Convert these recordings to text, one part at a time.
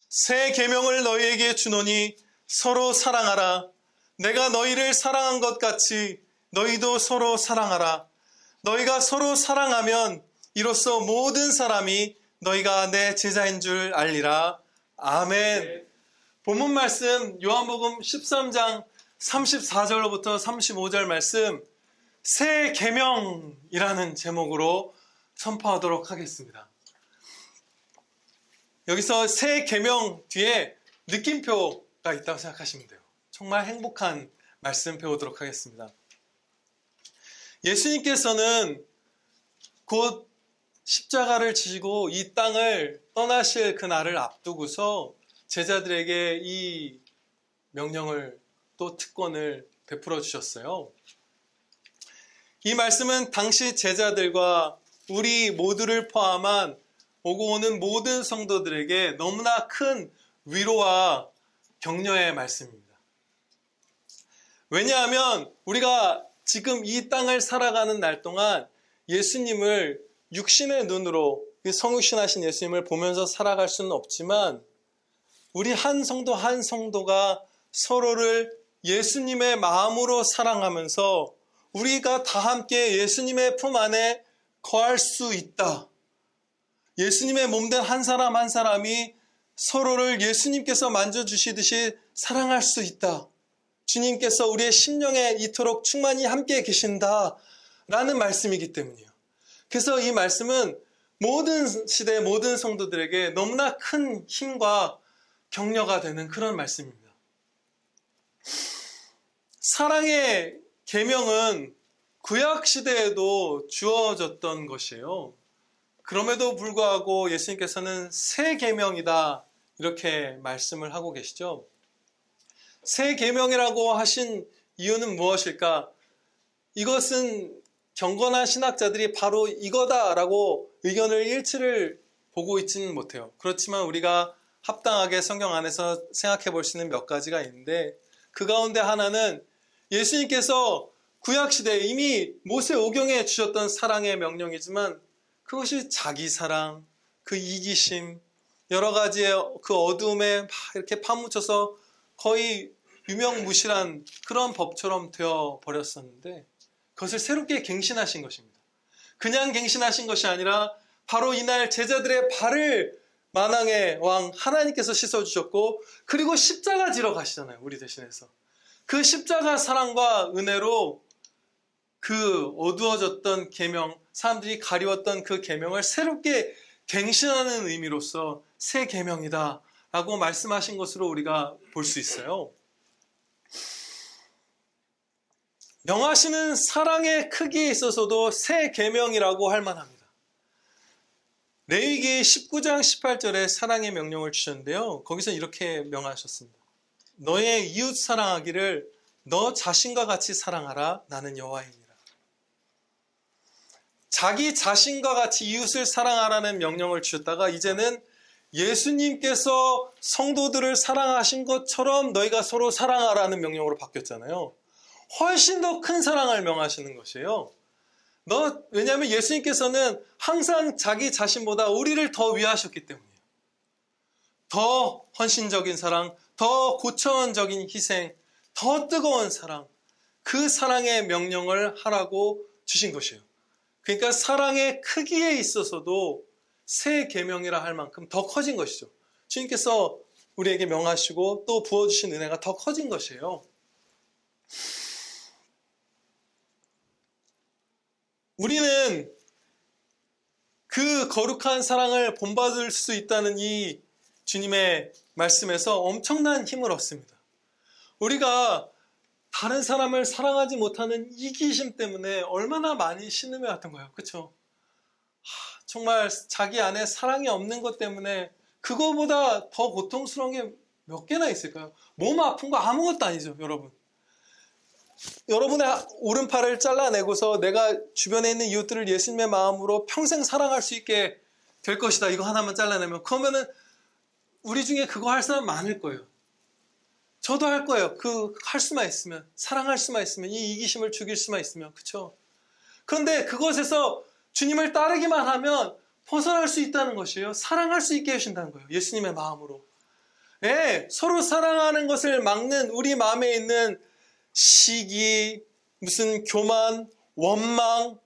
새 계명을 너희에게 주노니 서로 사랑하라. 내가 너희를 사랑한 것 같이 너희도 서로 사랑하라. 너희가 서로 사랑하면 이로써 모든 사람이 너희가 내 제자인 줄 알리라. 아멘. 본문 말씀 요한복음 13장 34절로부터 35절 말씀, 새 계명이라는 제목으로 선포하도록 하겠습니다. 여기서 새 계명 뒤에 느낌표가 있다고 생각하시면 돼요. 정말 행복한 말씀 배우도록 하겠습니다. 예수님께서는 곧 십자가를 지시고 이 땅을 떠나실 그날을 앞두고서 제자들에게 이 명령을 또 특권을 베풀어 주셨어요. 이 말씀은 당시 제자들과 우리 모두를 포함한 오고 오는 모든 성도들에게 너무나 큰 위로와 격려의 말씀입니다. 왜냐하면 우리가 지금 이 땅을 살아가는 날 동안 예수님을 육신의 눈으로, 성육신하신 예수님을 보면서 살아갈 수는 없지만 우리 한 성도 한 성도가 서로를 예수님의 마음으로 사랑하면서 우리가 다 함께 예수님의 품 안에 거할 수 있다. 예수님의 몸된 한 사람 한 사람이 서로를 예수님께서 만져주시듯이 사랑할 수 있다. 주님께서 우리의 심령에 이토록 충만히 함께 계신다라는 말씀이기 때문이에요. 그래서 이 말씀은 모든 시대 모든 성도들에게 너무나 큰 힘과 격려가 되는 그런 말씀입니다. 사랑의 계명은 구약 시대에도 주어졌던 것이에요. 그럼에도 불구하고 예수님께서는 새 계명이다 이렇게 말씀을 하고 계시죠. 새 계명이라고 하신 이유는 무엇일까? 이것은 경건한 신학자들이 바로 이거다라고 의견을 일치를 보고 있지는 못해요. 그렇지만 우리가 합당하게 성경 안에서 생각해 볼 수 있는 몇 가지가 있는데, 그 가운데 하나는 예수님께서 구약시대에 이미 모세오경에 주셨던 사랑의 명령이지만 그것이 자기 사랑, 그 이기심, 여러 가지의 그 어두움에 막 이렇게 파묻혀서 거의 유명무실한 그런 법처럼 되어 버렸었는데 그것을 새롭게 갱신하신 것입니다. 그냥 갱신하신 것이 아니라 바로 이날 제자들의 발을 만왕의 왕 하나님께서 씻어주셨고, 그리고 십자가 지러 가시잖아요. 우리 대신해서. 그 십자가 사랑과 은혜로 그 어두워졌던 계명, 사람들이 가리웠던 그 계명을 새롭게 갱신하는 의미로서 새 계명이다 라고 말씀하신 것으로 우리가 볼 수 있어요. 명하시는 사랑의 크기에 있어서도 새 계명이라고 할 만합니다. 레위기 19장 18절에 사랑의 명령을 주셨는데요. 거기서 이렇게 명하셨습니다. 너의 이웃 사랑하기를 너 자신과 같이 사랑하라. 나는 여호와이니라. 자기 자신과 같이 이웃을 사랑하라는 명령을 주셨다가 이제는 예수님께서 성도들을 사랑하신 것처럼 너희가 서로 사랑하라는 명령으로 바뀌었잖아요. 훨씬 더 큰 사랑을 명하시는 것이에요. 왜냐하면 예수님께서는 항상 자기 자신보다 우리를 더 위하셨기 때문이에요. 더 헌신적인 사랑, 더 고차원적인 희생, 더 뜨거운 사랑, 그 사랑의 명령을 하라고 주신 것이에요. 그러니까 사랑의 크기에 있어서도 새 계명이라 할 만큼 더 커진 것이죠. 주님께서 우리에게 명하시고 또 부어주신 은혜가 더 커진 것이에요. 우리는 그 거룩한 사랑을 본받을 수 있다는 이 주님의 말씀에서 엄청난 힘을 얻습니다. 우리가 다른 사람을 사랑하지 못하는 이기심 때문에 얼마나 많이 신음해 왔던 거예요. 그렇죠? 정말 자기 안에 사랑이 없는 것 때문에 그거보다 더 고통스러운 게 몇 개나 있을까요? 몸 아픈 거 아무것도 아니죠, 여러분. 여러분의 오른팔을 잘라내고서 내가 주변에 있는 이웃들을 예수님의 마음으로 평생 사랑할 수 있게 될 것이다. 이거 하나만 잘라내면. 그러면은 우리 중에 그거 할 사람 많을 거예요. 저도 할 거예요. 할 수만 있으면, 사랑할 수만 있으면, 이 이기심을 죽일 수만 있으면. 그렇죠? 그런데 그것에서 주님을 따르기만 하면 벗어날 수 있다는 것이에요. 사랑할 수 있게 해주신다는 거예요. 예수님의 마음으로. 예, 서로 사랑하는 것을 막는 우리 마음에 있는 시기, 무슨 교만, 원망,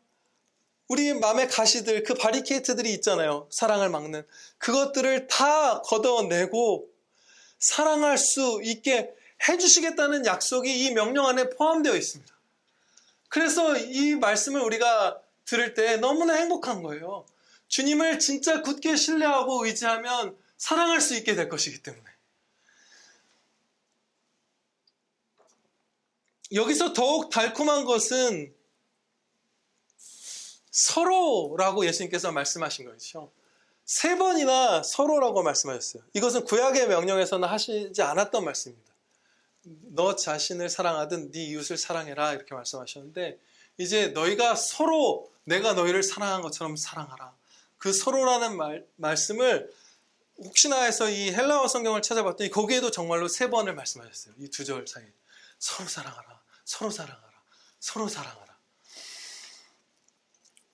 우리 마음의 가시들, 그 바리케이트들이 있잖아요. 사랑을 막는. 그것들을 다 걷어내고 사랑할 수 있게 해주시겠다는 약속이 이 명령 안에 포함되어 있습니다. 그래서 이 말씀을 우리가 들을 때 너무나 행복한 거예요. 주님을 진짜 굳게 신뢰하고 의지하면 사랑할 수 있게 될 것이기 때문에. 여기서 더욱 달콤한 것은 서로라고 예수님께서 말씀하신 거죠. 3번이나 서로라고 말씀하셨어요. 이것은 구약의 명령에서는 하시지 않았던 말씀입니다. 너 자신을 사랑하든 네 이웃을 사랑해라 이렇게 말씀하셨는데, 이제 너희가 서로 내가 너희를 사랑한 것처럼 사랑하라. 그 서로라는 말씀을 혹시나 해서 이 헬라어 성경을 찾아봤더니 거기에도 정말로 3번을 말씀하셨어요. 이 2절 사이에. 서로 사랑하라. 서로 사랑하라. 서로 사랑하라.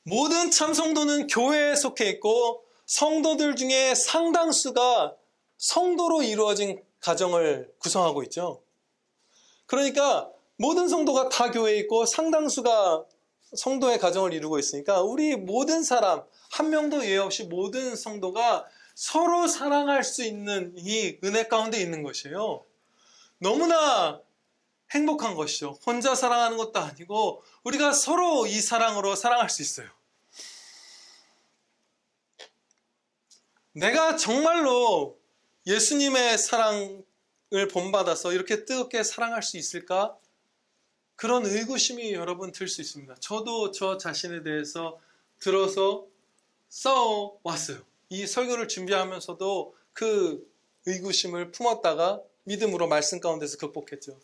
모든 참 성도는 교회에 속해 있고 성도들 중에 상당수가 성도로 이루어진 가정을 구성하고 있죠. 그러니까 모든 성도가 다 교회에 있고 상당수가 성도의 가정을 이루고 있으니까 우리 모든 사람, 한 명도 예외 없이 모든 성도가 서로 사랑할 수 있는 이 은혜 가운데 있는 것이에요. 너무나 행복한 것이죠. 혼자 사랑하는 것도 아니고 우리가 서로 이 사랑으로 사랑할 수 있어요. 내가 정말로 예수님의 사랑을 본받아서 이렇게 뜨겁게 사랑할 수 있을까? 그런 의구심이 여러분 들 수 있습니다. 저도 저 자신에 대해서 들어서 싸워왔어요. 이 설교를 준비하면서도 그 의구심을 품었다가 믿음으로 말씀 가운데서 극복했죠.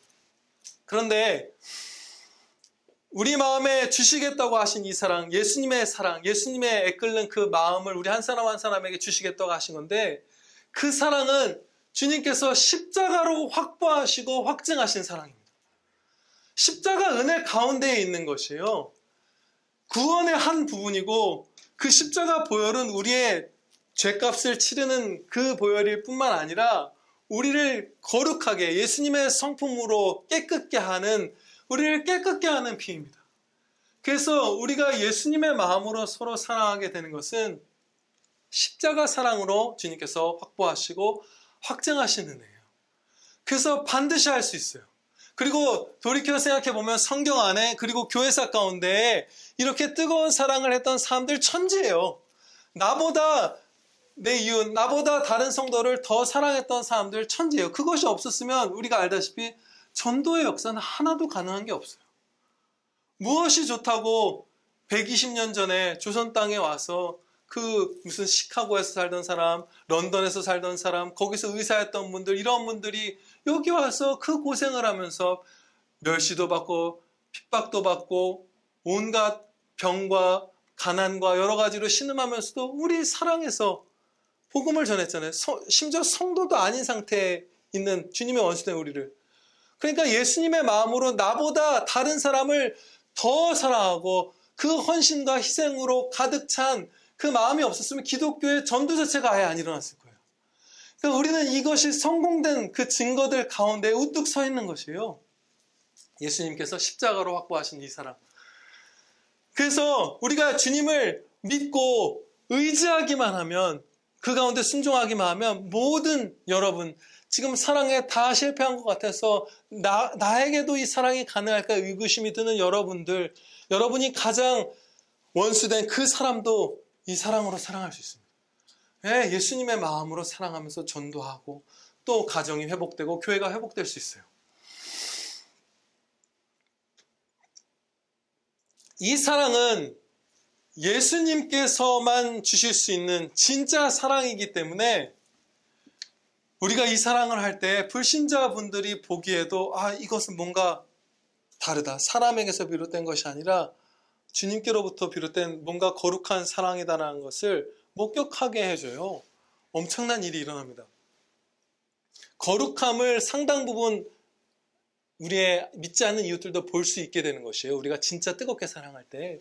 그런데 우리 마음에 주시겠다고 하신 이 사랑, 예수님의 애끓는 그 마음을 우리 한 사람 한 사람에게 주시겠다고 하신 건데, 그 사랑은 주님께서 십자가로 확보하시고 확증하신 사랑입니다. 십자가 은혜 가운데에 있는 것이에요. 구원의 한 부분이고, 그 십자가 보혈은 우리의 죄값을 치르는 그 보혈일 뿐만 아니라 우리를 거룩하게 예수님의 성품으로 깨끗게 하는, 우리를 깨끗게 하는 피입니다. 그래서 우리가 예수님의 마음으로 서로 사랑하게 되는 것은 십자가 사랑으로 주님께서 확보하시고 확증하신 은혜예요. 그래서 반드시 할 수 있어요. 그리고 돌이켜 생각해 보면 성경 안에, 그리고 교회사 가운데 이렇게 뜨거운 사랑을 했던 사람들 천지예요. 나보다 내 이웃, 나보다 다른 성도를 더 사랑했던 사람들 천지예요. 그것이 없었으면 우리가 알다시피 전도의 역사는 하나도 가능한 게 없어요. 무엇이 좋다고 120년 전에 조선 땅에 와서 그 무슨 시카고에서 살던 사람, 런던에서 살던 사람, 거기서 의사였던 분들, 이런 분들이 여기 와서 그 고생을 하면서 멸시도 받고 핍박도 받고 온갖 병과 가난과 여러 가지로 신음하면서도 우리 사랑해서 복음을 전했잖아요. 심지어 성도도 아닌 상태에 있는 주님의 원수된 우리를. 그러니까 예수님의 마음으로 나보다 다른 사람을 더 사랑하고 그 헌신과 희생으로 가득 찬 그 마음이 없었으면 기독교의 전도 자체가 아예 안 일어났을 거예요. 그러니까 우리는 이것이 성공된 그 증거들 가운데 우뚝 서 있는 것이에요. 예수님께서 십자가로 확보하신 이 사랑. 그래서 우리가 주님을 믿고 의지하기만 하면, 그 가운데 순종하기만 하면 모든 여러분, 지금 사랑에 다 실패한 것 같아서 나에게도 이 사랑이 가능할까 의구심이 드는 여러분들, 여러분이 가장 원수된 그 사람도 이 사랑으로 사랑할 수 있습니다. 네, 예수님의 마음으로 사랑하면서 전도하고 또 가정이 회복되고 교회가 회복될 수 있어요. 이 사랑은 예수님께서만 주실 수 있는 진짜 사랑이기 때문에 우리가 이 사랑을 할 때 불신자분들이 보기에도 이것은 뭔가 다르다. 사람에게서 비롯된 것이 아니라 주님께로부터 비롯된 뭔가 거룩한 사랑이다라는 것을 목격하게 해줘요. 엄청난 일이 일어납니다. 거룩함을 상당 부분 우리의 믿지 않는 이웃들도 볼 수 있게 되는 것이에요. 우리가 진짜 뜨겁게 사랑할 때.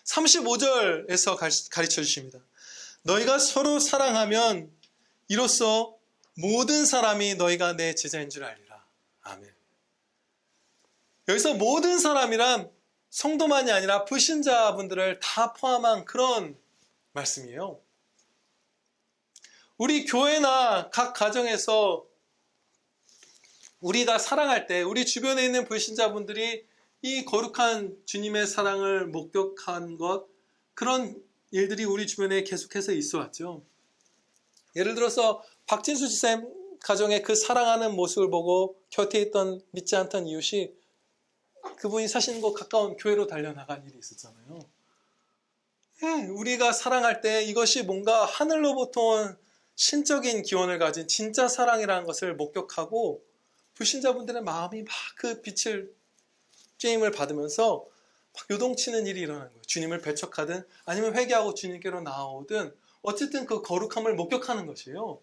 35절에서 가르쳐 주십니다. 너희가 서로 사랑하면 이로써 모든 사람이 너희가 내 제자인 줄 알리라. 아멘. 여기서 모든 사람이란 성도만이 아니라 불신자분들을 다 포함한 그런 말씀이에요. 우리 교회나 각 가정에서 우리가 사랑할 때 우리 주변에 있는 불신자분들이 이 거룩한 주님의 사랑을 목격한 것, 그런 일들이 우리 주변에 계속해서 있어 왔죠. 예를 들어서 박진수 지사님 가정의 그 사랑하는 모습을 보고 곁에 있던 믿지 않던 이웃이 그분이 사시는 곳 가까운 교회로 달려나간 일이 있었잖아요. 우리가 사랑할 때 이것이 뭔가 하늘로부터 온 신적인 기원을 가진 진짜 사랑이라는 것을 목격하고 불신자분들의 마음이 막 그 빛을 쬐임을 받으면서 막 요동치는 일이 일어나는 거예요. 주님을 배척하든 아니면 회개하고 주님께로 나아오든 어쨌든 그 거룩함을 목격하는 것이에요.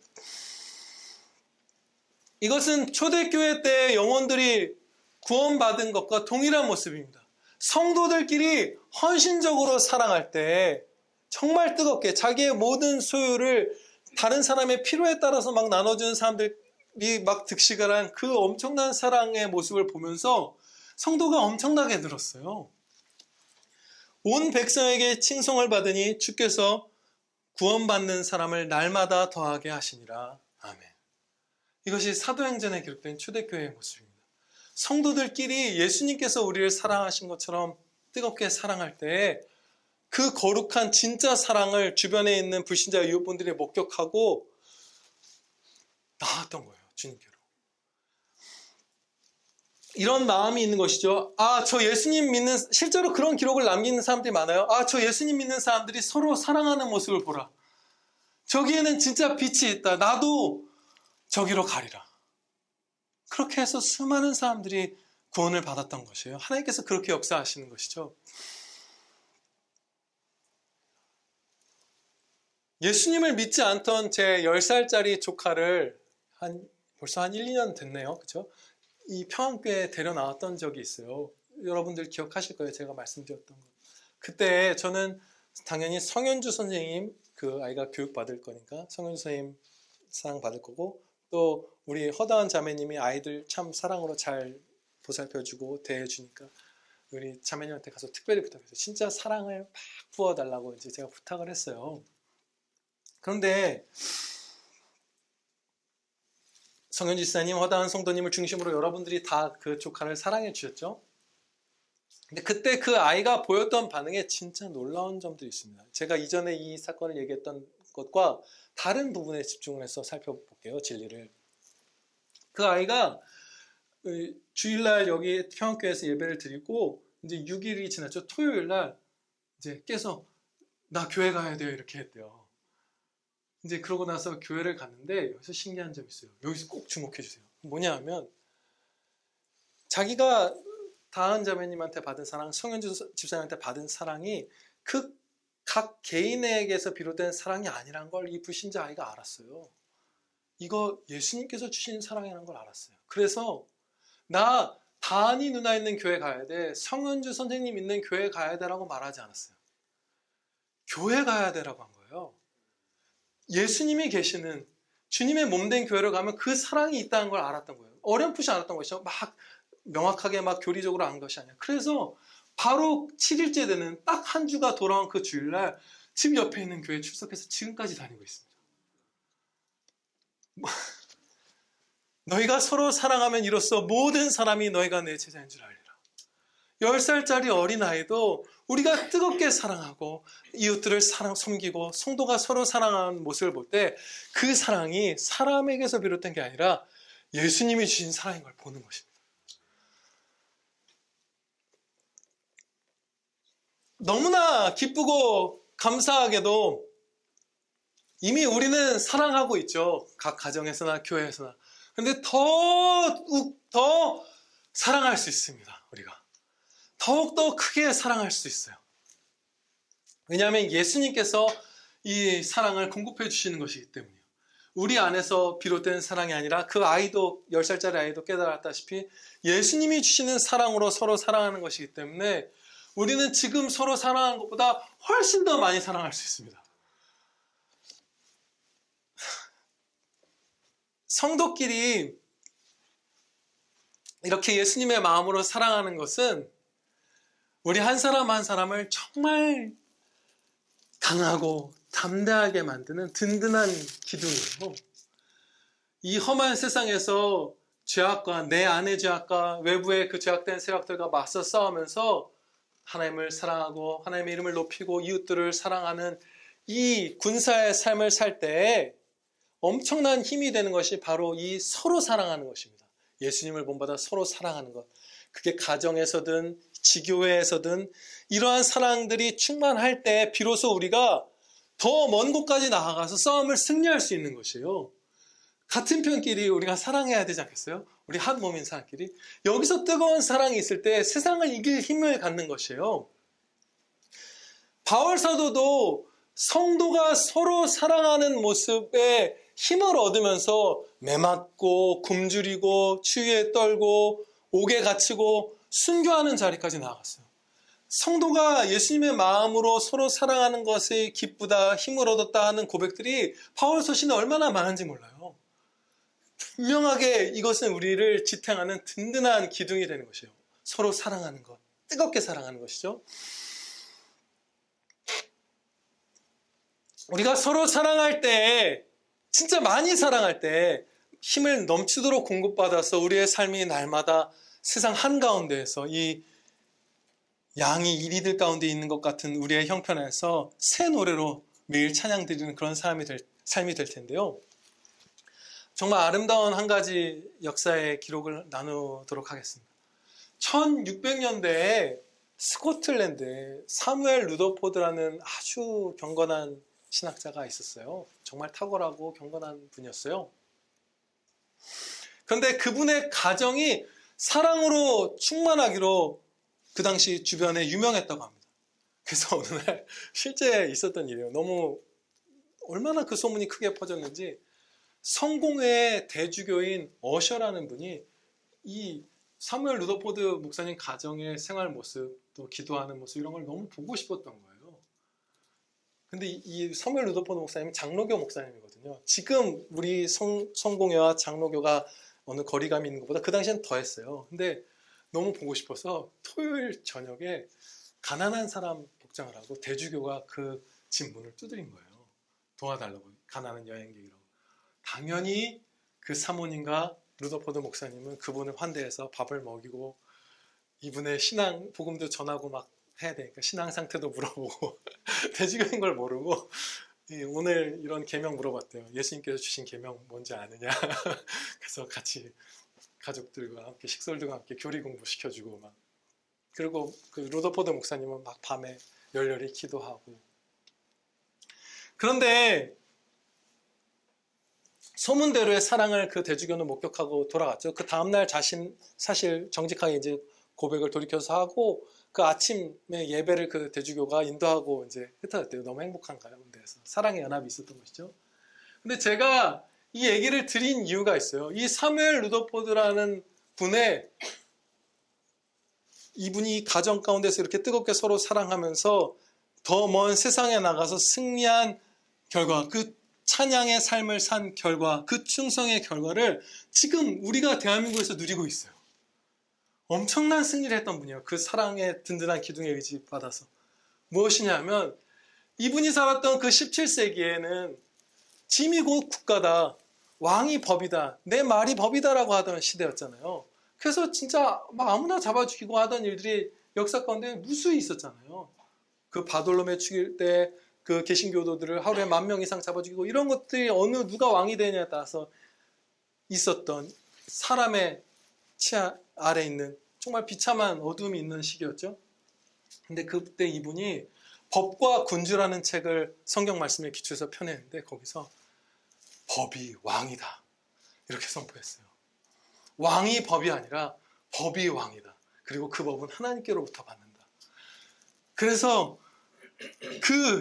이것은 초대교회 때 영혼들이 구원받은 것과 동일한 모습입니다. 성도들끼리 헌신적으로 사랑할 때 정말 뜨겁게 자기의 모든 소유를 다른 사람의 필요에 따라서 막 나눠주는 사람들이 막 득식을 한 그 엄청난 사랑의 모습을 보면서 성도가 엄청나게 늘었어요. 온 백성에게 칭송을 받으니 주께서 구원받는 사람을 날마다 더하게 하시니라. 아멘. 이것이 사도행전에 기록된 초대교회의 모습입니다. 성도들끼리 예수님께서 우리를 사랑하신 것처럼 뜨겁게 사랑할 때 그 거룩한 진짜 사랑을 주변에 있는 불신자 이웃분들이 목격하고 나았던 거예요. 주님께로. 이런 마음이 있는 것이죠. 저 예수님 믿는, 실제로 그런 기록을 남기는 사람들이 많아요. 저 예수님 믿는 사람들이 서로 사랑하는 모습을 보라. 저기에는 진짜 빛이 있다. 나도 저기로 가리라. 그렇게 해서 수많은 사람들이 구원을 받았던 것이에요. 하나님께서 그렇게 역사하시는 것이죠. 예수님을 믿지 않던 제 10살짜리 조카를 벌써 한 1, 2년 됐네요. 그렇죠? 이 평안교회에 데려 나왔던 적이 있어요. 여러분들 기억하실 거예요. 제가 말씀드렸던 거. 그때 저는 당연히 성현주 선생님, 그 아이가 교육받을 거니까 성현주 선생님 상 받을 거고, 또 우리 허다한 자매님이 아이들 참 사랑으로 잘 보살펴주고 대해주니까 우리 자매님한테 가서 특별히 부탁했어요. 진짜 사랑을 막 부어달라고 이제 제가 부탁을 했어요. 그런데 성현지 지사님, 허다한 성도님을 중심으로 여러분들이 다 그 조카를 사랑해 주셨죠. 근데 그때 그 아이가 보였던 반응에 진짜 놀라운 점들이 있습니다. 제가 이전에 이 사건을 얘기했던 것과 다른 부분에 집중을 해서 살펴볼게요. 진리를. 그 아이가 주일날 여기 평안교회에서 예배를 드리고 이제 6일이 지났죠. 토요일날 이제 깨서 나 교회 가야 돼요 이렇게 했대요. 이제 그러고 나서 교회를 갔는데 여기서 신기한 점이 있어요. 여기서 꼭 주목해 주세요. 뭐냐 하면 자기가 다은 자매님한테 받은 사랑, 성현주 집사님한테 받은 사랑이 그 각 개인에게서 비롯된 사랑이 아니란 걸 이 불신자 아이가 알았어요. 이거 예수님께서 주신 사랑이라는 걸 알았어요. 그래서 나 다은이 누나 있는 교회 가야 돼, 성현주 선생님 있는 교회 가야 돼라고 말하지 않았어요. 교회 가야 돼라고 한 거예요. 예수님이 계시는 주님의 몸된 교회를 가면 그 사랑이 있다는 걸 알았던 거예요. 어렴풋이 알았던 것이죠. 막 명확하게 막 교리적으로 안 것이 아니라. 그래서 바로 7일째 되는 딱 한 주가 돌아온 그 주일날 집 옆에 있는 교회에 출석해서 지금까지 다니고 있습니다. 너희가 서로 사랑하면 이로써 모든 사람이 너희가 내 제자인 줄 알리라. 10살짜리 어린아이도 우리가 뜨겁게 사랑하고 이웃들을 섬기고 성도가 서로 사랑하는 모습을 볼 때 그 사랑이 사람에게서 비롯된 게 아니라 예수님이 주신 사랑인 걸 보는 것입니다. 너무나 기쁘고 감사하게도 이미 우리는 사랑하고 있죠. 각 가정에서나 교회에서나. 그런데 더 사랑할 수 있습니다. 우리가. 더욱더 크게 사랑할 수 있어요. 왜냐하면 예수님께서 이 사랑을 공급해 주시는 것이기 때문이에요. 우리 안에서 비롯된 사랑이 아니라 그 아이도, 10살짜리 아이도 깨달았다시피 예수님이 주시는 사랑으로 서로 사랑하는 것이기 때문에 우리는 지금 서로 사랑하는 것보다 훨씬 더 많이 사랑할 수 있습니다. 성도끼리 이렇게 예수님의 마음으로 사랑하는 것은 우리 한 사람 한 사람을 정말 강하고 담대하게 만드는 든든한 기둥이에요. 이 험한 세상에서 죄악과 내 안의 죄악과 외부의 그 죄악된 세력들과 맞서 싸우면서 하나님을 사랑하고 하나님의 이름을 높이고 이웃들을 사랑하는 이 군사의 삶을 살 때 엄청난 힘이 되는 것이 바로 이 서로 사랑하는 것입니다. 예수님을 본받아 서로 사랑하는 것. 그게 가정에서든 지교회에서든 이러한 사랑들이 충만할 때 비로소 우리가 더 먼 곳까지 나아가서 싸움을 승리할 수 있는 것이에요. 같은 편끼리 우리가 사랑해야 되지 않겠어요? 우리 한 몸인 사람끼리. 여기서 뜨거운 사랑이 있을 때 세상을 이길 힘을 갖는 것이에요. 바울 사도도 성도가 서로 사랑하는 모습에 힘을 얻으면서 매맞고 굶주리고 추위에 떨고 옥에 갇히고 순교하는 자리까지 나아갔어요. 성도가 예수님의 마음으로 서로 사랑하는 것이 기쁘다, 힘을 얻었다 하는 고백들이 바울 서신에 얼마나 많은지 몰라요. 분명하게 이것은 우리를 지탱하는 든든한 기둥이 되는 것이에요. 서로 사랑하는 것, 뜨겁게 사랑하는 것이죠. 우리가 서로 사랑할 때, 진짜 많이 사랑할 때 힘을 넘치도록 공급받아서 우리의 삶이 날마다 세상 한가운데에서 이 양이 이리들 가운데 있는 것 같은 우리의 형편에서 새 노래로 매일 찬양 드리는 그런 삶이 될 텐데요. 정말 아름다운 한 가지 역사의 기록을 나누도록 하겠습니다. 1600년대에 스코틀랜드에 사무엘 루더포드라는 아주 경건한 신학자가 있었어요. 정말 탁월하고 경건한 분이었어요. 그런데 그분의 가정이 사랑으로 충만하기로 그 당시 주변에 유명했다고 합니다. 그래서 어느 날 실제 있었던 일이에요. 너무 얼마나 그 소문이 크게 퍼졌는지 성공회의 대주교인 어셔라는 분이 이 사무엘 루더포드 목사님 가정의 생활 모습, 또 기도하는 모습 이런 걸 너무 보고 싶었던 거예요. 근데 이 사무엘 루더포드 목사님은 장로교 목사님이거든요. 지금 우리 성공회와 장로교가 어느 거리감이 있는 것보다 그 당시엔 더했어요. 근데 너무 보고 싶어서 토요일 저녁에 가난한 사람 복장을 하고 대주교가 그 집 문을 두드린 거예요. 도와달라고, 가난한 여행객이라고. 당연히 그 사모님과 루더포드 목사님은 그분을 환대해서 밥을 먹이고 이분의 신앙 복음도 전하고 막 해야 되니까 신앙 상태도 물어보고 대주교인 걸 모르고 오늘 이런 계명 물어봤대요. 예수님께서 주신 계명 뭔지 아느냐. 그래서 같이 가족들과 함께 식솔들과 함께 교리 공부 시켜주고 막 그리고 그 루더포드 목사님은 막 밤에 열렬히 기도하고. 그런데 소문대로의 사랑을 그 대주교는 목격하고 돌아갔죠. 그 다음날 자신 사실 정직하게 이제 고백을 돌이켜서 하고 그 아침에 예배를 그 대주교가 인도하고 이제 흩어졌대요. 너무 행복한 가운데에서 사랑의 연합이 있었던 것이죠. 근데 제가 이 얘기를 드린 이유가 있어요. 이 사무엘 루더포드라는 이분이 가정 가운데서 이렇게 뜨겁게 서로 사랑하면서 더 먼 세상에 나가서 승리한 결과, 그 찬양의 삶을 산 결과, 그 충성의 결과를 지금 우리가 대한민국에서 누리고 있어요. 엄청난 승리를 했던 분이에요. 그 사랑의 든든한 기둥에 의지받아서. 무엇이냐면 이분이 살았던 그 17세기에는 짐이 곧 국가다, 왕이 법이다, 내 말이 법이다라고 하던 시대였잖아요. 그래서 진짜 막 아무나 잡아 죽이고 하던 일들이 역사 가운데 무수히 있었잖아요. 그 바돌로메 죽일 때 그 개신교도들을 하루에 10,000명 이상 잡아 죽이고 이런 것들이 어느 누가 왕이 되냐에 따라서 있었던 사람의 치아 아래 있는 정말 비참한 어둠이 있는 시기였죠. 근데 그때 이분이 법과 군주라는 책을 성경 말씀에 기초해서 펴냈는데 거기서 법이 왕이다 이렇게 선포했어요. 왕이 법이 아니라 법이 왕이다. 그리고 그 법은 하나님께로부터 받는다. 그래서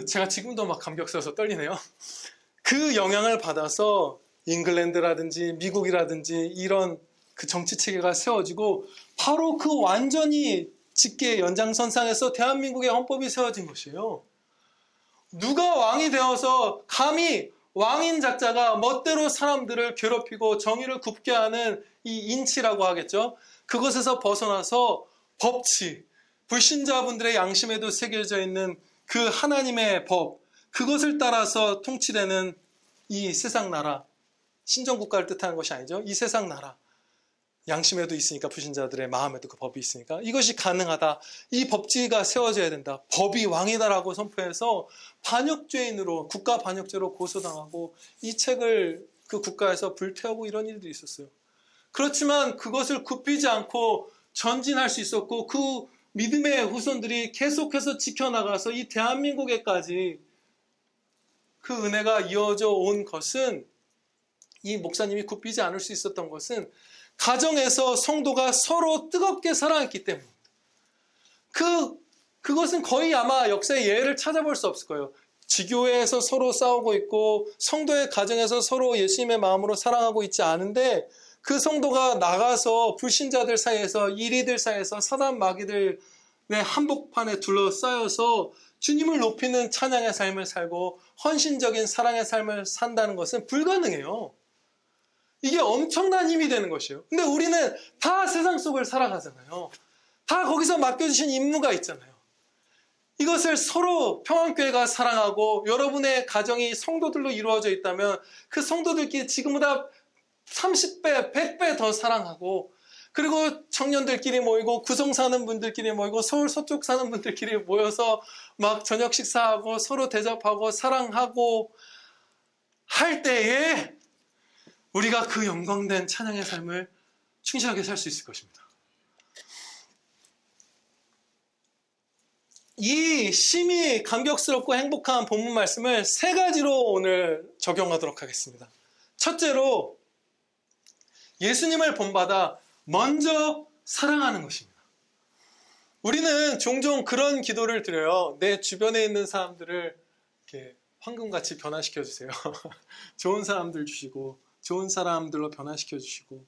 제가 지금도 막 감격스러워서 떨리네요. 그 영향을 받아서 잉글랜드라든지 미국이라든지 이런 그 정치 체계가 세워지고 바로 그 완전히 직계 연장선상에서 대한민국의 헌법이 세워진 것이에요. 누가 왕이 되어서 감히 왕인 작자가 멋대로 사람들을 괴롭히고 정의를 굽게 하는 이 인치라고 하겠죠. 그것에서 벗어나서 법치, 불신자분들의 양심에도 새겨져 있는 그 하나님의 법, 그것을 따라서 통치되는 이 세상 나라, 신정국가를 뜻하는 것이 아니죠. 이 세상 나라, 양심에도 있으니까, 불신자들의 마음에도 그 법이 있으니까 이것이 가능하다. 이 법지가 세워져야 된다. 법이 왕이다라고 선포해서 반역죄인으로, 국가 반역죄로 고소당하고 이 책을 그 국가에서 불태우고 이런 일들이 있었어요. 그렇지만 그것을 굽히지 않고 전진할 수 있었고, 그 믿음의 후손들이 계속해서 지켜나가서 이 대한민국에까지 그 은혜가 이어져 온 것은, 이 목사님이 굽히지 않을 수 있었던 것은 가정에서 성도가 서로 뜨겁게 사랑했기 때문입니다. 그것은 거의 아마 역사의 예를 찾아볼 수 없을 거예요. 지교회에서 서로 싸우고 있고 성도의 가정에서 서로 예수님의 마음으로 사랑하고 있지 않은데, 그 성도가 나가서 불신자들 사이에서, 이리들 사이에서, 사단 마귀들의 한복판에 둘러싸여서 주님을 높이는 찬양의 삶을 살고 헌신적인 사랑의 삶을 산다는 것은 불가능해요. 이게 엄청난 힘이 되는 것이에요. 근데 우리는 다 세상 속을 살아가잖아요. 다 거기서 맡겨주신 임무가 있잖아요. 이것을 서로 평안교회가 사랑하고, 여러분의 가정이 성도들로 이루어져 있다면 그 성도들끼리 지금보다 30배, 100배 더 사랑하고, 그리고 청년들끼리 모이고, 구성 사는 분들끼리 모이고, 서울 서쪽 사는 분들끼리 모여서 막 저녁 식사하고 서로 대접하고 사랑하고 할 때에 우리가 그 영광된 찬양의 삶을 충실하게 살 수 있을 것입니다. 이 심히 감격스럽고 행복한 본문 말씀을 세 가지로 오늘 적용하도록 하겠습니다. 첫째로, 예수님을 본받아 먼저 사랑하는 것입니다. 우리는 종종 그런 기도를 드려요. 내 주변에 있는 사람들을 이렇게 황금같이 변화시켜 주세요. 좋은 사람들 주시고, 좋은 사람들로 변화시켜 주시고.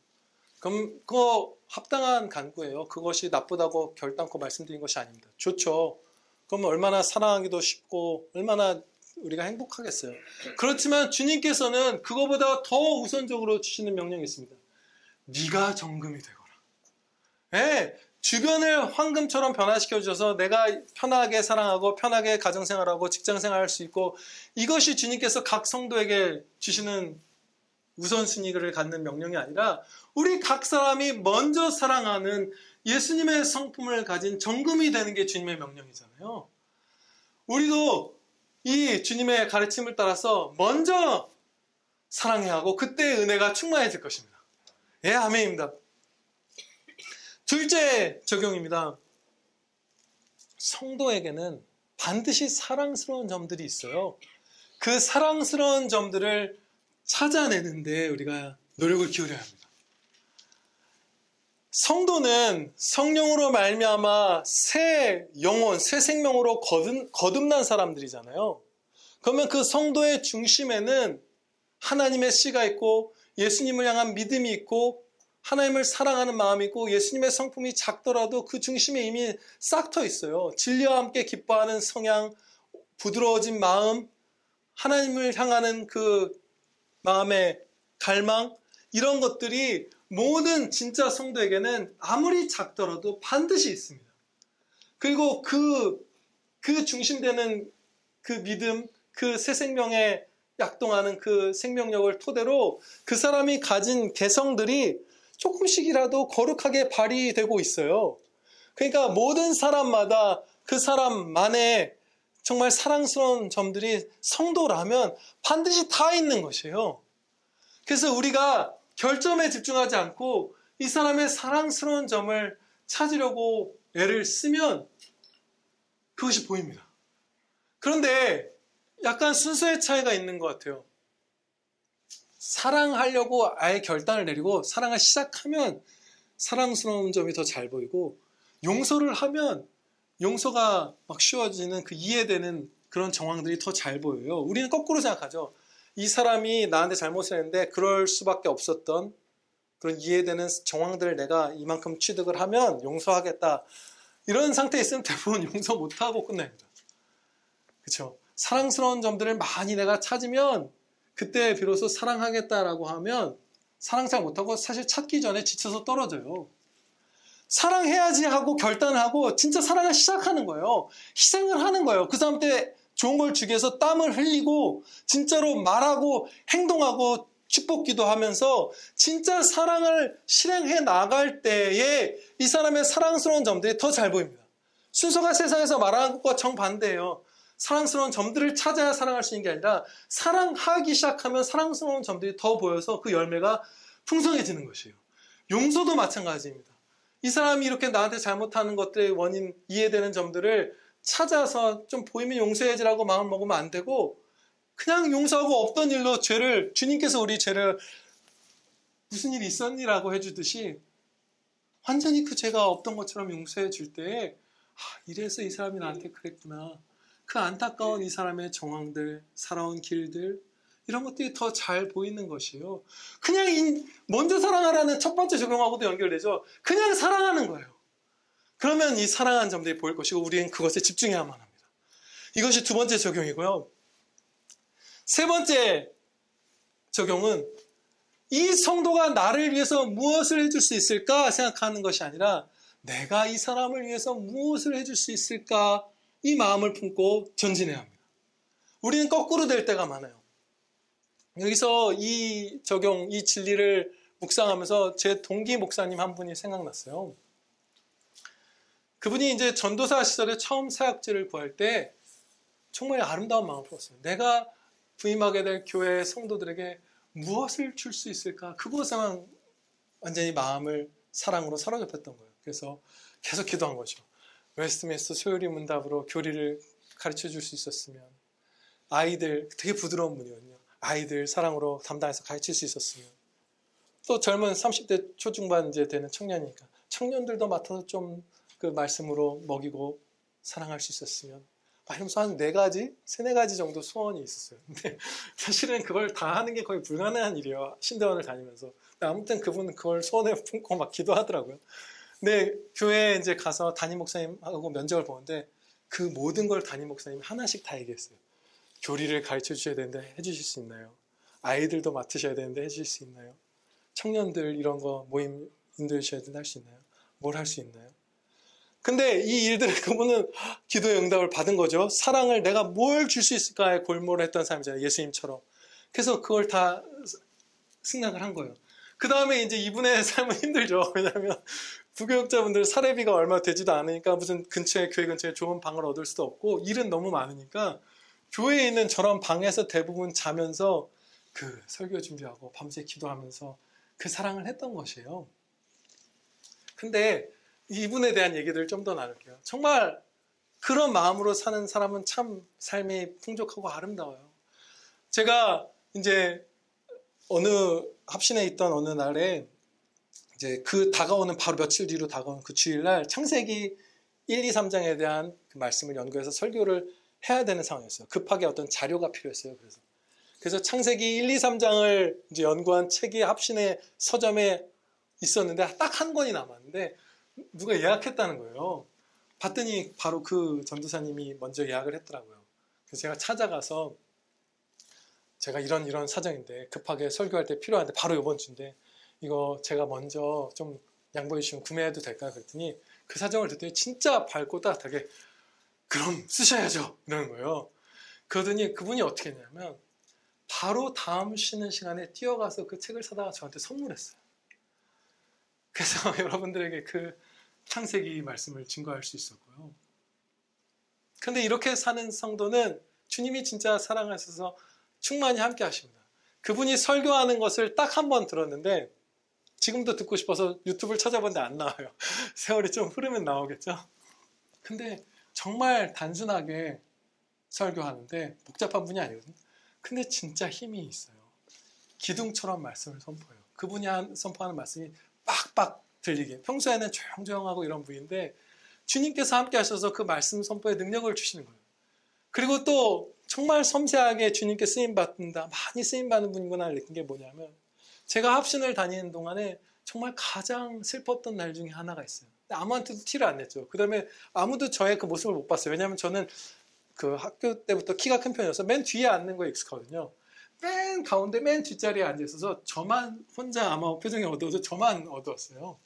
그럼 그거 합당한 간구예요. 그것이 나쁘다고 결단코 말씀드린 것이 아닙니다. 좋죠. 그럼 얼마나 사랑하기도 쉽고 얼마나 우리가 행복하겠어요. 그렇지만 주님께서는 그거보다 더 우선적으로 주시는 명령이 있습니다. 네가 정금이 되거라. 네, 주변을 황금처럼 변화시켜 주셔서 내가 편하게 사랑하고 편하게 가정생활하고 직장생활할 수 있고, 이것이 주님께서 각 성도에게 주시는 우선순위를 갖는 명령이 아니라, 우리 각 사람이 먼저 사랑하는 예수님의 성품을 가진 정금이 되는 게 주님의 명령이잖아요. 우리도 이 주님의 가르침을 따라서 먼저 사랑해야 하고, 그때 은혜가 충만해질 것입니다. 예, 아멘입니다. 둘째 적용입니다. 성도에게는 반드시 사랑스러운 점들이 있어요. 그 사랑스러운 점들을 찾아내는데 우리가 노력을 기울여야 합니다. 성도는 성령으로 말미암아 새 영혼, 새 생명으로 거듭난 사람들이잖아요. 그러면 그 성도의 중심에는 하나님의 씨가 있고, 예수님을 향한 믿음이 있고, 하나님을 사랑하는 마음이 있고, 예수님의 성품이 작더라도 그 중심에 이미 싹 터 있어요. 진리와 함께 기뻐하는 성향, 부드러워진 마음, 하나님을 향하는 그 마음의 갈망, 이런 것들이 모든 진짜 성도에게는 아무리 작더라도 반드시 있습니다. 그리고 그 중심되는 그 믿음, 그 새 생명에 약동하는 그 생명력을 토대로 그 사람이 가진 개성들이 조금씩이라도 거룩하게 발휘되고 있어요. 그러니까 모든 사람마다 그 사람만의 정말 사랑스러운 점들이 성도라면 반드시 다 있는 것이에요. 그래서 우리가 결점에 집중하지 않고 이 사람의 사랑스러운 점을 찾으려고 애를 쓰면 그것이 보입니다. 그런데 약간 순서의 차이가 있는 것 같아요. 사랑하려고 아예 결단을 내리고 사랑을 시작하면 사랑스러운 점이 더 잘 보이고, 용서를 하면 용서가 막 쉬워지는, 그 이해되는 그런 정황들이 더 잘 보여요. 우리는 거꾸로 생각하죠. 이 사람이 나한테 잘못을 했는데 그럴 수밖에 없었던 그런 이해되는 정황들을 내가 이만큼 취득을 하면 용서하겠다. 이런 상태에 있으면 대부분 용서 못하고 끝납니다. 그렇죠? 사랑스러운 점들을 많이 내가 찾으면 그때 비로소 사랑하겠다라고 하면 사랑 잘 못하고 사실 찾기 전에 지쳐서 떨어져요. 사랑해야지 하고 결단을 하고 진짜 사랑을 시작하는 거예요. 희생을 하는 거예요. 그 사람한테 좋은 걸 주기 위해서 땀을 흘리고 진짜로 말하고 행동하고 축복 기도하면서 진짜 사랑을 실행해 나갈 때에 이 사람의 사랑스러운 점들이 더 잘 보입니다. 순서가 세상에서 말하는 것과 정반대예요. 사랑스러운 점들을 찾아야 사랑할 수 있는 게 아니라 사랑하기 시작하면 사랑스러운 점들이 더 보여서 그 열매가 풍성해지는 것이에요. 용서도 마찬가지입니다. 이 사람이 이렇게 나한테 잘못하는 것들의 원인, 이해되는 점들을 찾아서 좀 보이면 용서해야지라고 마음 먹으면 안 되고 그냥 용서하고 없던 일로 죄를, 주님께서 우리 죄를 무슨 일이 있었니라고 해주듯이 완전히 그 죄가 없던 것처럼 용서해 줄 때에 이래서 이 사람이 나한테 그랬구나. 그 안타까운 이 사람의 정황들, 살아온 길들 이런 것들이 더 잘 보이는 것이에요. 그냥 먼저 사랑하라는 첫 번째 적용하고도 연결되죠. 그냥 사랑하는 거예요. 그러면 이 사랑하는 점들이 보일 것이고 우리는 그것에 집중해야만 합니다. 이것이 두 번째 적용이고요. 세 번째 적용은 이 성도가 나를 위해서 무엇을 해줄 수 있을까 생각하는 것이 아니라 내가 이 사람을 위해서 무엇을 해줄 수 있을까 이 마음을 품고 전진해야 합니다. 우리는 거꾸로 될 때가 많아요. 여기서 이 적용, 이 진리를 묵상하면서 제 동기 목사님 한 분이 생각났어요. 그분이 이제 전도사 시절에 처음 사역지를 구할 때 정말 아름다운 마음을 품었어요. 내가 부임하게 될 교회 성도들에게 무엇을 줄 수 있을까? 그것에만 완전히 마음을 사랑으로 사로잡혔던 거예요. 그래서 계속 기도한 거죠. 웨스트민스터 소요리 문답으로 교리를 가르쳐 줄 수 있었으면, 아이들, 되게 부드러운 분이거든요. 아이들 사랑으로 담당해서 가르칠 수 있었으면, 또 젊은 30대 초중반 이제 되는 청년이니까 청년들도 맡아서 좀 그 말씀으로 먹이고 사랑할 수 있었으면, 이러면서 한 4가지, 3-4가지 정도 소원이 있었어요. 근데 사실은 그걸 다 하는 게 거의 불가능한 일이에요. 신대원을 다니면서. 아무튼 그분은 그걸 소원에 품고 막 기도하더라고요. 근데 교회에 이제 가서 담임 목사님하고 면접을 보는데 그 모든 걸 담임 목사님이 하나씩 다 얘기했어요. 교리를 가르쳐 주셔야 되는데 해주실 수 있나요? 아이들도 맡으셔야 되는데 해주실 수 있나요? 청년들 이런 거 모임 인도해 주셔야 되는데 할 수 있나요? 뭘 할 수 있나요? 근데 이 일들을 그분은 기도의 응답을 받은 거죠. 사랑을 내가 뭘 줄 수 있을까에 골몰을 했던 사람이잖아요. 예수님처럼. 그래서 그걸 다 승낙을 한 거예요. 그 다음에 이제 이분의 삶은 힘들죠. 왜냐하면 부교육자분들 사례비가 얼마 되지도 않으니까 무슨 근처에, 교회 근처에 좋은 방을 얻을 수도 없고 일은 너무 많으니까 교회에 있는 저런 방에서 대부분 자면서 그 설교 준비하고 밤새 기도하면서 그 사랑을 했던 것이에요. 근데 이분에 대한 얘기들을 좀 더 나눌게요. 정말 그런 마음으로 사는 사람은 참 삶이 풍족하고 아름다워요. 제가 이제 어느 합신에 있던 어느 날에 이제 그 다가오는 바로 며칠 뒤로 다가오는 그 주일날 창세기 1, 2, 3장에 대한 그 말씀을 연구해서 설교를 해야 되는 상황이었어요. 급하게 어떤 자료가 필요했어요. 그래서 창세기 1, 2, 3장을 이제 연구한 책이 합신의 서점에 있었는데 딱 한 권이 남았는데 누가 예약했다는 거예요. 봤더니 바로 그 전도사님이 먼저 예약을 했더라고요. 그래서 제가 찾아가서 제가 이런 사정인데 급하게 설교할 때 필요한데 바로 이번 주인데 이거 제가 먼저 좀 양보해 주시면 구매해도 될까요? 그랬더니 그 사정을 듣더니 진짜 밝고 따뜻하게 그럼 쓰셔야죠 이러는 거예요. 그러더니 그분이 어떻게 했냐면 바로 다음 쉬는 시간에 뛰어가서 그 책을 사다가 저한테 선물했어요. 그래서 여러분들에게 그 창세기 말씀을 증거할 수 있었고요. 근데 이렇게 사는 성도는 주님이 진짜 사랑하셔서 충만히 함께 하십니다. 그분이 설교하는 것을 딱 한 번 들었는데 지금도 듣고 싶어서 유튜브를 찾아봤는데 안 나와요. 세월이 좀 흐르면 나오겠죠. 근데 정말 단순하게 설교하는데 복잡한 분이 아니거든요. 근데 진짜 힘이 있어요. 기둥처럼 말씀을 선포해요. 그분이 선포하는 말씀이 빡빡 들리게. 평소에는 조용조용하고 이런 분인데 주님께서 함께 하셔서 그 말씀 선포에 능력을 주시는 거예요. 그리고 또 정말 섬세하게 주님께 쓰임받는다. 많이 쓰임받는 분이구나 느낀 게 뭐냐면 제가 합신을 다니는 동안에 정말 가장 슬펐던 날 중에 하나가 있어요. 아무한테도 티를 안 냈죠. 그 다음에 아무도 저의 그 모습을 못 봤어요. 왜냐하면 저는 그 학교 때부터 키가 큰 편이어서 맨 뒤에 앉는 거에 익숙하거든요. 맨 가운데 맨 뒷자리에 앉아 있어서 저만 혼자 아마 표정이 어두워서 저만 어두웠어요.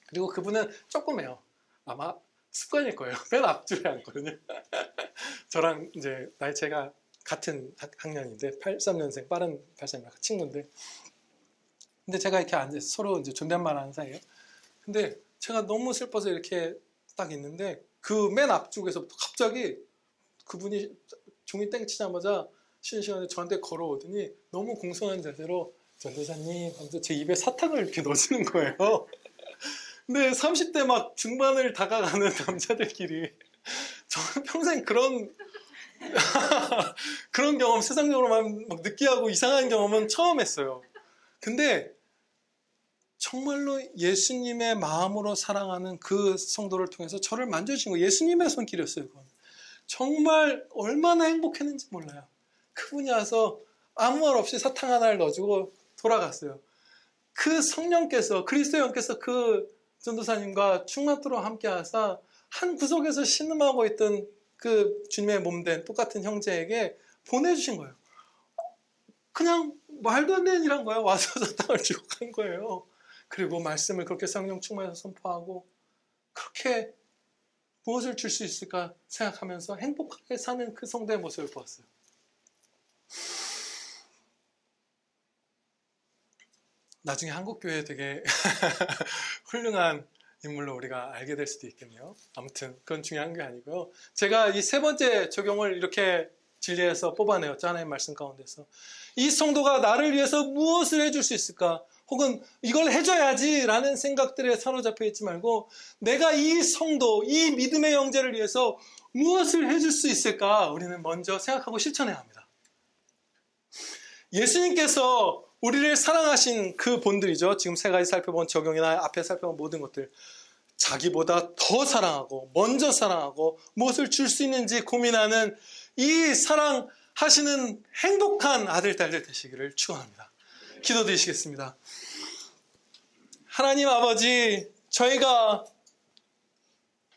그리고 그분은 조그매요. 아마 습관일 거예요. 맨 앞줄에 앉거든요. 저랑 이제 나이 차이가 같은 학년인데 83년생 빠른 83년 친구인데, 근데 제가 이렇게 앉아서 서로 이제 존댓말하는 사이예요. 근데 제가 너무 슬퍼서 이렇게 딱 있는데 그 맨 앞쪽에서부터 갑자기 그분이 종이 땡치자마자 쉬는 시간에 저한테 걸어오더니 너무 공손한 자세로 전도사님 하면서 제 입에 사탕을 이렇게 넣어주는 거예요. 근데 30대 막 중반을 다가가는 남자들끼리 저는 평생 그런 그런 경험, 세상적으로만 막 느끼하고 이상한 경험은 처음 했어요. 근데 정말로 예수님의 마음으로 사랑하는 그 성도를 통해서 저를 만져주신 거예요. 예수님의 손길이었어요. 그건. 정말 얼마나 행복했는지 몰라요. 그분이 와서 아무 말 없이 사탕 하나를 넣어주고 돌아갔어요. 그 성령께서, 그리스도 영께서 그 전도사님과 충만토록 함께 하사 한 구석에서 신음하고 있던 그 주님의 몸된 똑같은 형제에게 보내주신 거예요. 그냥 말도 안 되는 일한 거예요. 와서 사탕을 주고 간 거예요. 그리고 말씀을 그렇게 성령 충만해서 선포하고 그렇게 무엇을 줄 수 있을까 생각하면서 행복하게 사는 그 성도의 모습을 보았어요. 나중에 한국교회에 되게 훌륭한 인물로 우리가 알게 될 수도 있겠네요. 아무튼 그건 중요한 게 아니고요. 제가 이 세 번째 적용을 이렇게 진리에서 뽑아내었죠. 하나님의 말씀 가운데서. 이 성도가 나를 위해서 무엇을 해줄 수 있을까? 혹은 이걸 해줘야지 라는 생각들에 사로잡혀 있지 말고 내가 이 성도, 이 믿음의 형제를 위해서 무엇을 해줄 수 있을까? 우리는 먼저 생각하고 실천해야 합니다. 예수님께서 우리를 사랑하신 그 본들이죠. 지금 세 가지 살펴본 적용이나 앞에 살펴본 모든 것들. 자기보다 더 사랑하고 먼저 사랑하고 무엇을 줄 수 있는지 고민하는 이 사랑하시는 행복한 아들, 딸들 되시기를 축원합니다. 기도드리시겠습니다. 하나님 아버지, 저희가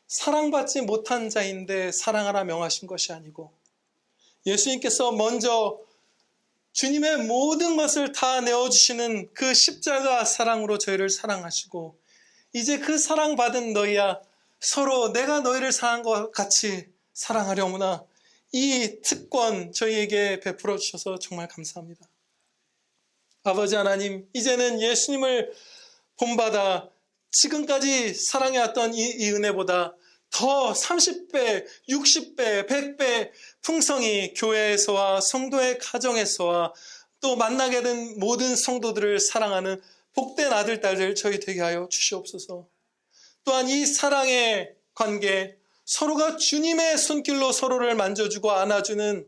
사랑받지 못한 자인데 사랑하라 명하신 것이 아니고 예수님께서 먼저 주님의 모든 것을 다 내어주시는 그 십자가 사랑으로 저희를 사랑하시고 이제 그 사랑받은 너희야 서로 내가 너희를 사랑한 것 같이 사랑하려무나 이 특권 저희에게 베풀어 주셔서 정말 감사합니다. 아버지 하나님, 이제는 예수님을 본받아 지금까지 사랑해왔던 이 은혜보다 더 30배, 60배, 100배 풍성이 교회에서와 성도의 가정에서와 또 만나게 된 모든 성도들을 사랑하는 복된 아들, 딸들 저희 되게 하여 주시옵소서. 또한 이 사랑의 관계, 서로가 주님의 손길로 서로를 만져주고 안아주는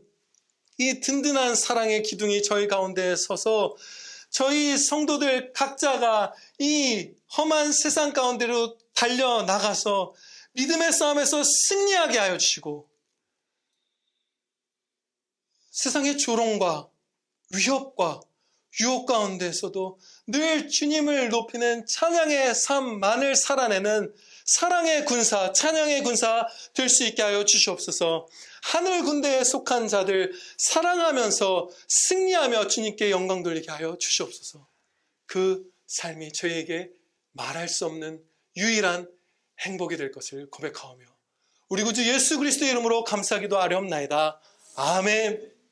이 든든한 사랑의 기둥이 저희 가운데 서서 저희 성도들 각자가 이 험한 세상 가운데로 달려나가서 믿음의 싸움에서 승리하게 하여 주시고 세상의 조롱과 위협과 유혹 가운데서도 늘 주님을 높이는 찬양의 삶만을 살아내는 사랑의 군사, 찬양의 군사 될 수 있게 하여 주시옵소서. 하늘 군대에 속한 자들 사랑하면서 승리하며 주님께 영광 돌리게 하여 주시옵소서. 그 삶이 저희에게 말할 수 없는 유일한 행복이 될 것을 고백하오며 우리 구주 예수 그리스도의 이름으로 감사기도 하렵나이다. 아멘.